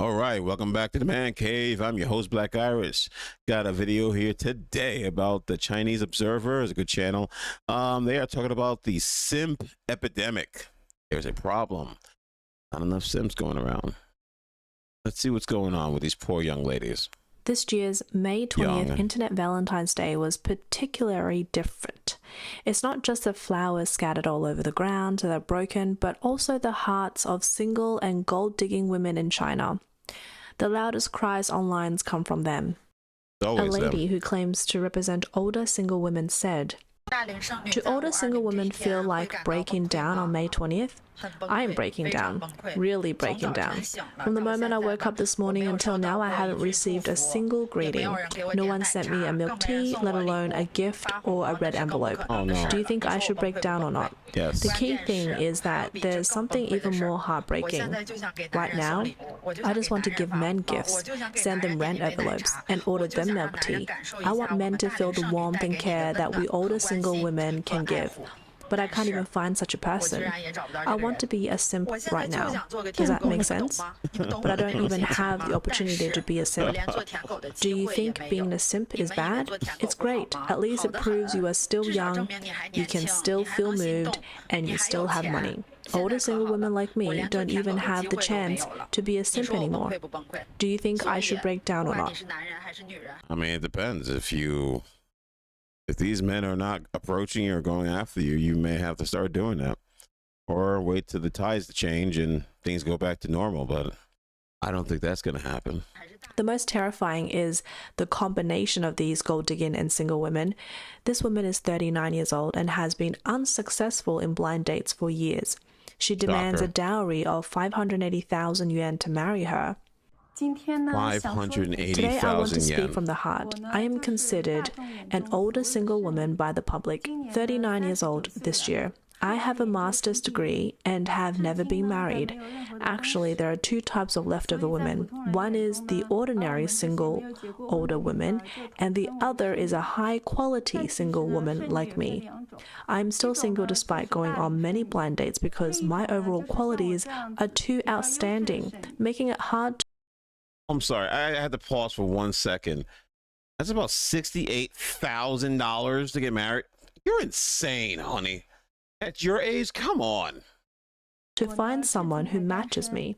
All right, welcome back to the Man Cave. I'm your host, Black Iris. Got a video here today about the Chinese Observer. It's a good channel. They are talking about the simp epidemic. There's a problem. Not enough simps going around. Let's see what's going on with these poor young ladies. This year's May 20th Internet Valentine's Day was particularly different. It's not just the flowers scattered all over the ground that are broken, but also the hearts of single and gold-digging women in China. The loudest cries online come from them. A lady who claims to represent older single women said, "Do older single women feel like breaking down on May 20th? I am breaking down, really breaking down. From the moment I woke up this morning until now, I haven't received a single greeting. No one sent me a milk tea, let alone a gift or a red envelope. Oh, no. Do you think I should break down or not?" Yes. The key thing is that there's something even more heartbreaking. Right now, I just want to give men gifts, send them rent envelopes, and order them milk tea. I want men to feel the warmth and care that we older single women can give. But I can't even find such a person. I want to be a simp right now. Does that make sense? But I don't even have the opportunity to be a simp. Do you think being a simp is bad? It's great. At least it proves you are still young, you can still feel moved, and you still have money. Older single women like me don't even have the chance to be a simp anymore. Do you think I should break down or not? I mean, it depends. If these men are not approaching you or going after you, you may have to start doing that. Or wait till the tides change and things go back to normal, but I don't think that's going to happen. The most terrifying is the combination of these gold-digging and single women. This woman is 39 years old and has been unsuccessful in blind dates for years. She demands a dowry of 580,000 yuan to marry her. 580,000 Today I want to speak yen. from the heart. I am considered an older single woman by the public, 39 years old this year. I have a master's degree and have never been married. Actually, there are two types of leftover women. One is the ordinary single older woman, and the other is a high-quality single woman like me. I'm still single despite going on many blind dates because my overall qualities are too outstanding, making it hard to... I'm sorry, I had to pause for 1 second. That's about $68,000 to get married. You're insane, honey. At your age, come on. To find someone who matches me.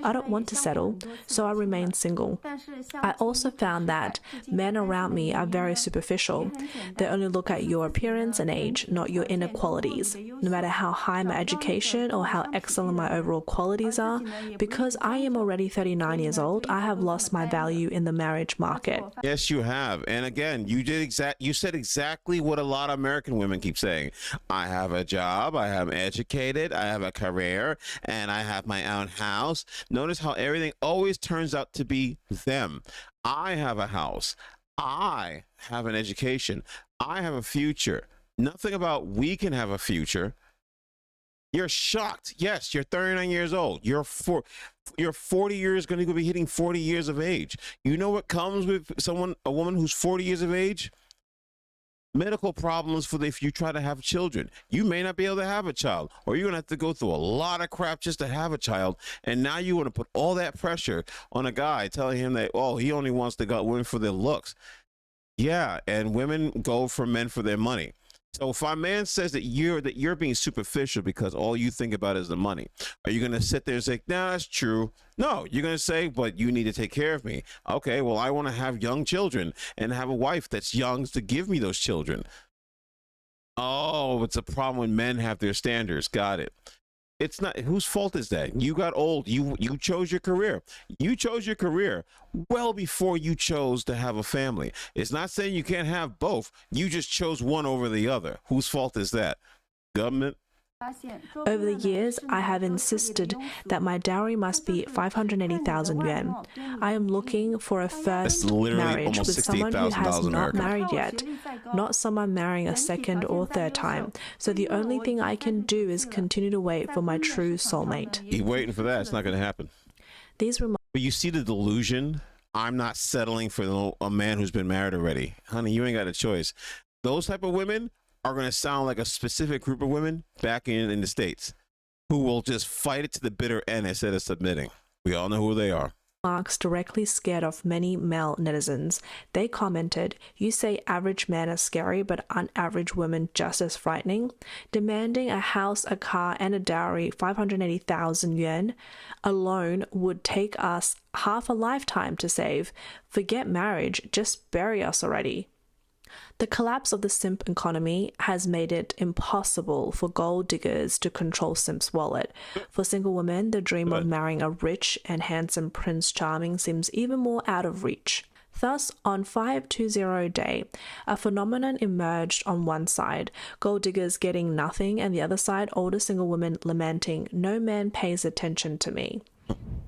I don't want to settle, so I remain single. I also found that men around me are very superficial. They only look at your appearance and age, not your inner qualities. No matter how high my education or how excellent my overall qualities are, because I am already 39 years old, I have lost my value in the marriage market. Yes, you have. And again, you said exactly what a lot of American women keep saying. I have a job, I am educated, I have a career, and I have my own house. Notice how everything always turns out to be them. I have a house. I have an education. I have a future. Nothing about we can have a future. You're shocked. Yes, you're 39 years old. You're 40 years, going to be hitting 40 years of age. You know what comes with a woman who's 40 years of age? Medical problems if you try to have children. You may not be able to have a child, or you're gonna have to go through a lot of crap just to have a child. And now you want to put all that pressure on a guy, telling him that, oh, he only wants to go women for their looks. Yeah, and women go for men for their money. So if a man says that you're being superficial because all you think about is the money, are you going to sit there and say, nah, that's true? No, you're going to say, but you need to take care of me. Okay, well, I want to have young children and have a wife that's young to give me those children. Oh, it's a problem when men have their standards. Got it. It's not, whose fault is that? You got old. You chose your career. You chose your career well before you chose to have a family. It's not saying you can't have both. You just chose one over the other. Whose fault is that? Government? Over the years, I have insisted that my dowry must be 580,000 yuan. I am looking for a first marriage with someone who has not married yet, not someone marrying a second or third time. So the only thing I can do is continue to wait for my true soulmate. You're waiting for that. It's not going to happen. But you see the delusion? I'm not settling for a man who's been married already. Honey, you ain't got a choice. Those type of women are going to sound like a specific group of women back in the States who will just fight it to the bitter end instead of submitting. We all know who they are. Marks directly scared off many male netizens. They commented, "You say average men are scary, but aren't average women just as frightening? Demanding a house, a car, and a dowry, 580,000 yuan alone would take us half a lifetime to save. Forget marriage, just bury us already." The collapse of the simp economy has made it impossible for gold diggers to control simp's wallet. For single women, the dream of marrying a rich and handsome Prince Charming seems even more out of reach. Thus, on 520 Day, a phenomenon emerged on one side, gold diggers getting nothing, and the other side, older single women lamenting, "No man pays attention to me."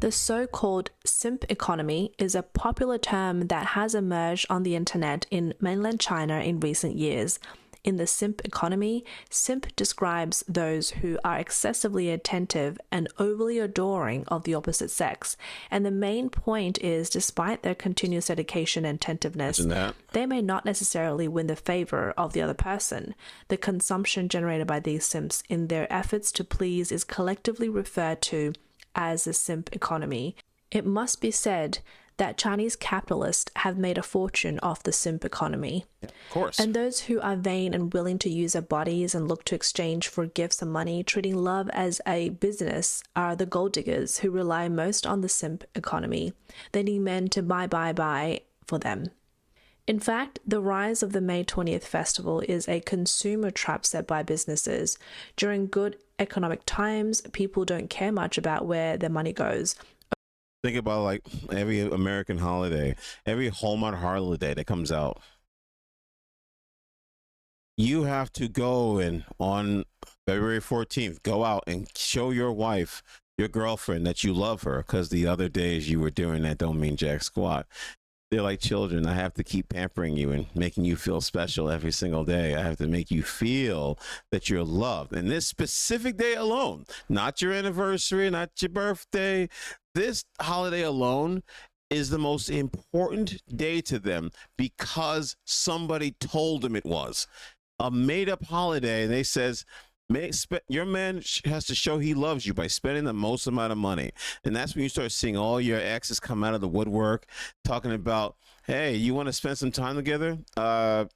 The so-called simp economy is a popular term that has emerged on the internet in mainland China in recent years. In the simp economy, simp describes those who are excessively attentive and overly adoring of the opposite sex. And the main point is, despite their continuous dedication and attentiveness, they may not necessarily win the favor of the other person. The consumption generated by these simps in their efforts to please is collectively referred to as the simp economy. It must be said that Chinese capitalists have made a fortune off the simp economy. Yeah, of course. And those who are vain and willing to use their bodies and look to exchange for gifts and money, treating love as a business, are the gold diggers who rely most on the simp economy. They need men to buy for them. In fact, the rise of the May 20th festival is a consumer trap set by businesses. During good economic times, people don't care much about where their money goes. Think about like every American holiday, every Hallmark holiday that comes out. You have to go and on February 14th, go out and show your wife, your girlfriend, that you love her, because the other days you were doing that don't mean jack squat. They're like children. I have to keep pampering you and making you feel special every single day. I have to make you feel that you're loved. And this specific day alone, not your anniversary, not your birthday, this holiday alone is the most important day to them because somebody told them it was. A made-up holiday, and they says, your man has to show he loves you by spending the most amount of money. And that's when you start seeing all your exes come out of the woodwork talking about, "Hey, you want to spend some time together?"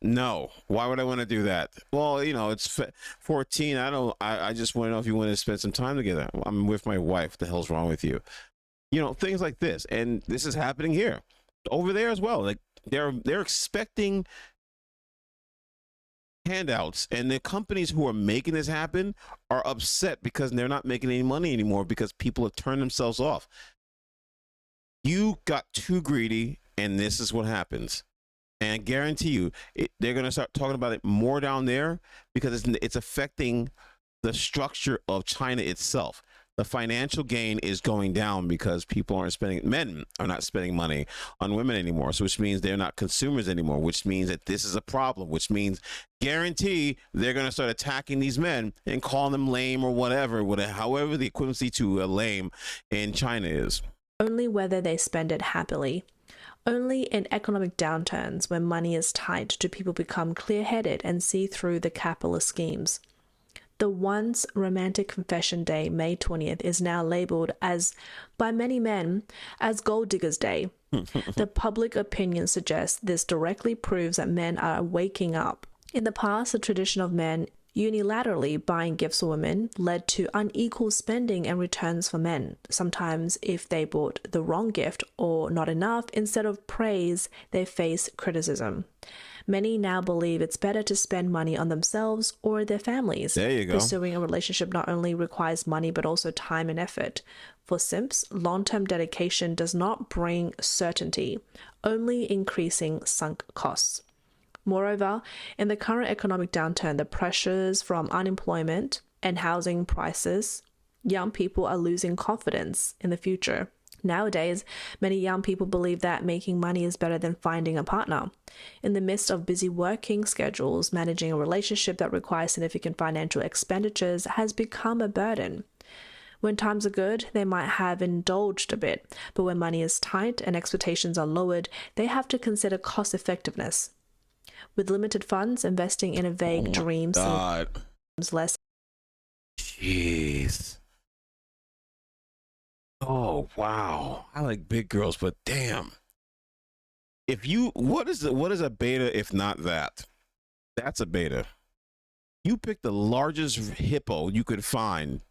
No. Why would I want to do that? Well, you know, it's 14. I just want to know if you want to spend some time together. I'm with my wife. What the hell's wrong with you? You know, things like this. And this is happening here, over there as well. Like they're expecting handouts, and the companies who are making this happen are upset because they're not making any money anymore because people have turned themselves off. You got too greedy, and this is what happens. And I guarantee you, they're going to start talking about it more down there because it's affecting the structure of China itself. The financial gain is going down because men are not spending money on women anymore. So which means they're not consumers anymore, which means that this is a problem, which means guarantee they're going to start attacking these men and calling them lame or whatever, however the equivalency to a lame in China is. Only whether they spend it happily. Only in economic downturns when money is tight do people become clear-headed and see through the capitalist schemes. The once romantic confession day, May 20th, is now labeled by many men as Gold Diggers Day. The public opinion suggests this directly proves that men are waking up. In the past, the tradition of men unilaterally buying gifts for women led to unequal spending and returns for men. Sometimes, if they bought the wrong gift or not enough, instead of praise, they face criticism. Many now believe it's better to spend money on themselves or their families. There you go. Pursuing a relationship not only requires money but also time and effort. For simps, long-term dedication does not bring certainty, only increasing sunk costs. Moreover, in the current economic downturn, the pressures from unemployment and housing prices, young people are losing confidence in the future. Nowadays, many young people believe that making money is better than finding a partner. In the midst of busy working schedules, managing a relationship that requires significant financial expenditures has become a burden. When times are good, they might have indulged a bit, but when money is tight and expectations are lowered, they have to consider cost effectiveness. With limited funds, investing in a vague dream seems less. Jeez. Oh wow, I like big girls, but damn, if you what is a beta if not that? That's a beta. You picked the largest hippo you could find.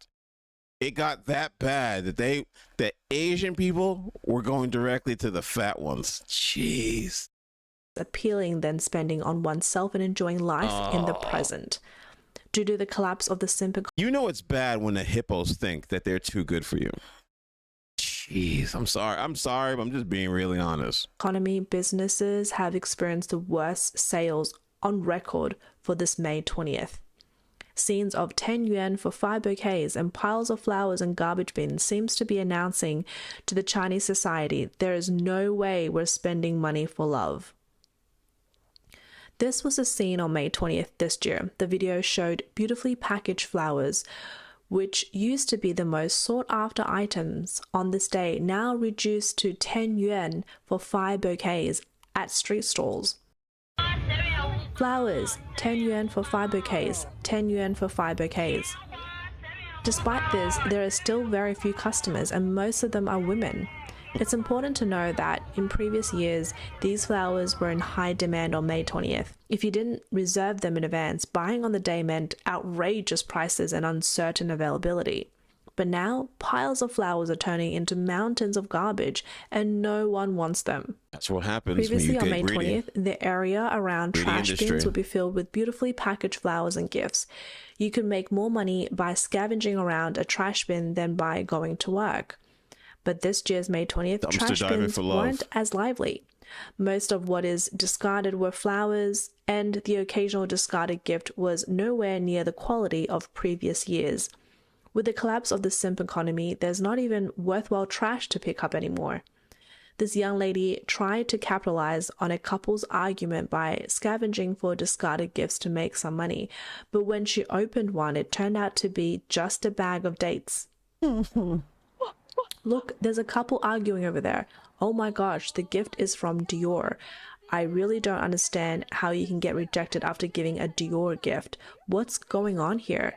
It got that bad that the Asian people were going directly to the fat ones. Jeez. Appealing than spending on oneself and enjoying life in the present. Due to the collapse of the simp You know it's bad when the hippos think that they're too good for you. Jeez, I'm sorry, but I'm just being really honest. economy, businesses have experienced the worst sales on record for this May 20th. Scenes of 10 yuan for 5 bouquets and piles of flowers and garbage bins seems to be announcing to the Chinese society there is no way we're spending money for love. This was a scene on May 20th this year. The video showed beautifully packaged flowers, which used to be the most sought-after items on this day, now reduced to 10 yuan for 5 bouquets at street stalls. Flowers, 10 yuan for 5 bouquets, 10 yuan for 5 bouquets. Despite this, there are still very few customers, and most of them are women. It's important to know that in previous years, these flowers were in high demand on May 20th. If you didn't reserve them in advance, buying on the day meant outrageous prices and uncertain availability. But now, piles of flowers are turning into mountains of garbage, and no one wants them. That's what happens Previously, when you on get May greedy. 20th, the area around Greedy trash industry. bins would be filled with beautifully packaged flowers and gifts. You could make more money by scavenging around a trash bin than by going to work. But this year's May 20th, Dumpster trash diving bins for love. weren't as lively. Most of what is discarded were flowers, and the occasional discarded gift was nowhere near the quality of previous years. With the collapse of the simp economy, there's not even worthwhile trash to pick up anymore. This young lady tried to capitalize on a couple's argument by scavenging for discarded gifts to make some money, but when she opened one, it turned out to be just a bag of dates. Look, there's a couple arguing over there. Oh my gosh, the gift is from Dior. I really don't understand how you can get rejected after giving a Dior gift. What's going on here?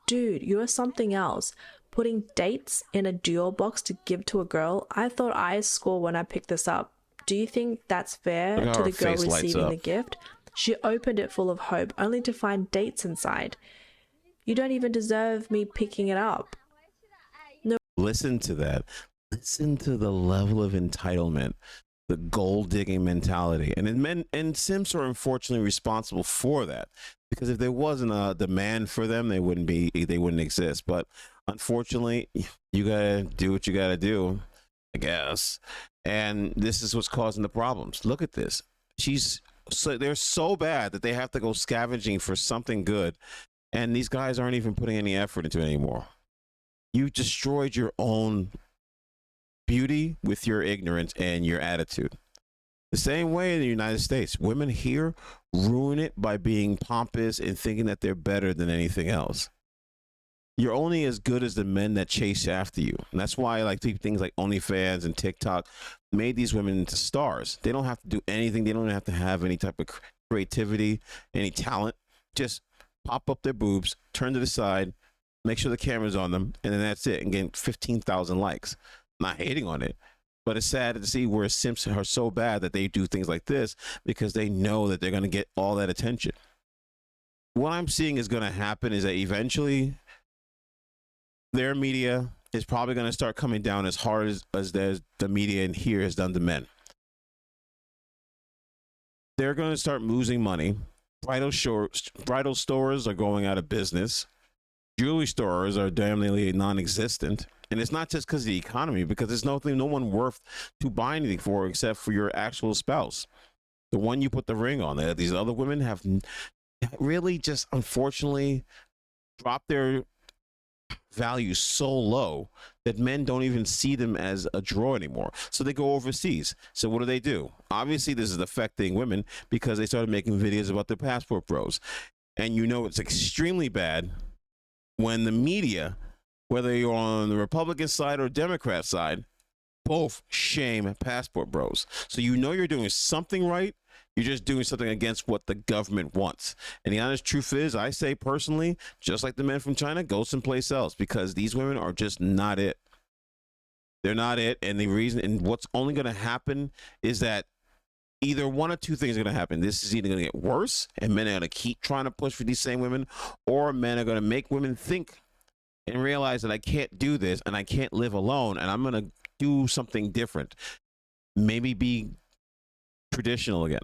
Dude, you're something else. Putting dates in a Dior box to give to a girl? I thought I scored when I picked this up. Do you think that's fair Look how to her the girl face lights receiving up. the gift? She opened it full of hope, only to find dates inside. You don't even deserve me picking it up. Listen to that. Listen to the level of entitlement, the gold digging mentality, and simps are unfortunately responsible for that, because if there wasn't a demand for them, they wouldn't exist. But unfortunately, you gotta do what you gotta do, I guess. And this is what's causing the problems. Look at this. They're so bad that they have to go scavenging for something good, and these guys aren't even putting any effort into it anymore. You destroyed your own beauty with your ignorance and your attitude. The same way in the United States, women here ruin it by being pompous and thinking that they're better than anything else. You're only as good as the men that chase after you. And that's why like things like OnlyFans and TikTok made these women into stars. They don't have to do anything. They don't have to have any type of creativity, any talent. Just pop up their boobs, turn to the side, make sure the camera's on them, and then that's it, and get 15,000 likes. I'm not hating on it, but it's sad to see where simps are so bad that they do things like this because they know that they're going to get all that attention. What I'm seeing is going to happen is that eventually their media is probably going to start coming down as hard as the media in here has done to men. They're going to start losing money. Bridal stores are going out of business. Jewelry stores are damn nearly non-existent. And it's not just because of the economy, because there's no one worth to buy anything for except for your actual spouse, the one you put the ring on. These other women have really just unfortunately dropped their value so low that men don't even see them as a draw anymore. So they go overseas. So what do? Obviously, this is affecting women because they started making videos about their passport bros. And you know it's extremely bad when the media, whether you're on the Republican side or Democrat side, both shame passport bros. So you know you're doing something right. You're just doing something against what the government wants. And the honest truth is, I say personally, just like the men from China, go someplace else because these women are just not it. They're not it. And the reason, and what's only going to happen is that either one or two things are going to happen. This is either going to get worse, and men are going to keep trying to push for these same women, or men are going to make women think and realize that I can't do this and I can't live alone, and I'm going to do something different. Maybe be traditional again.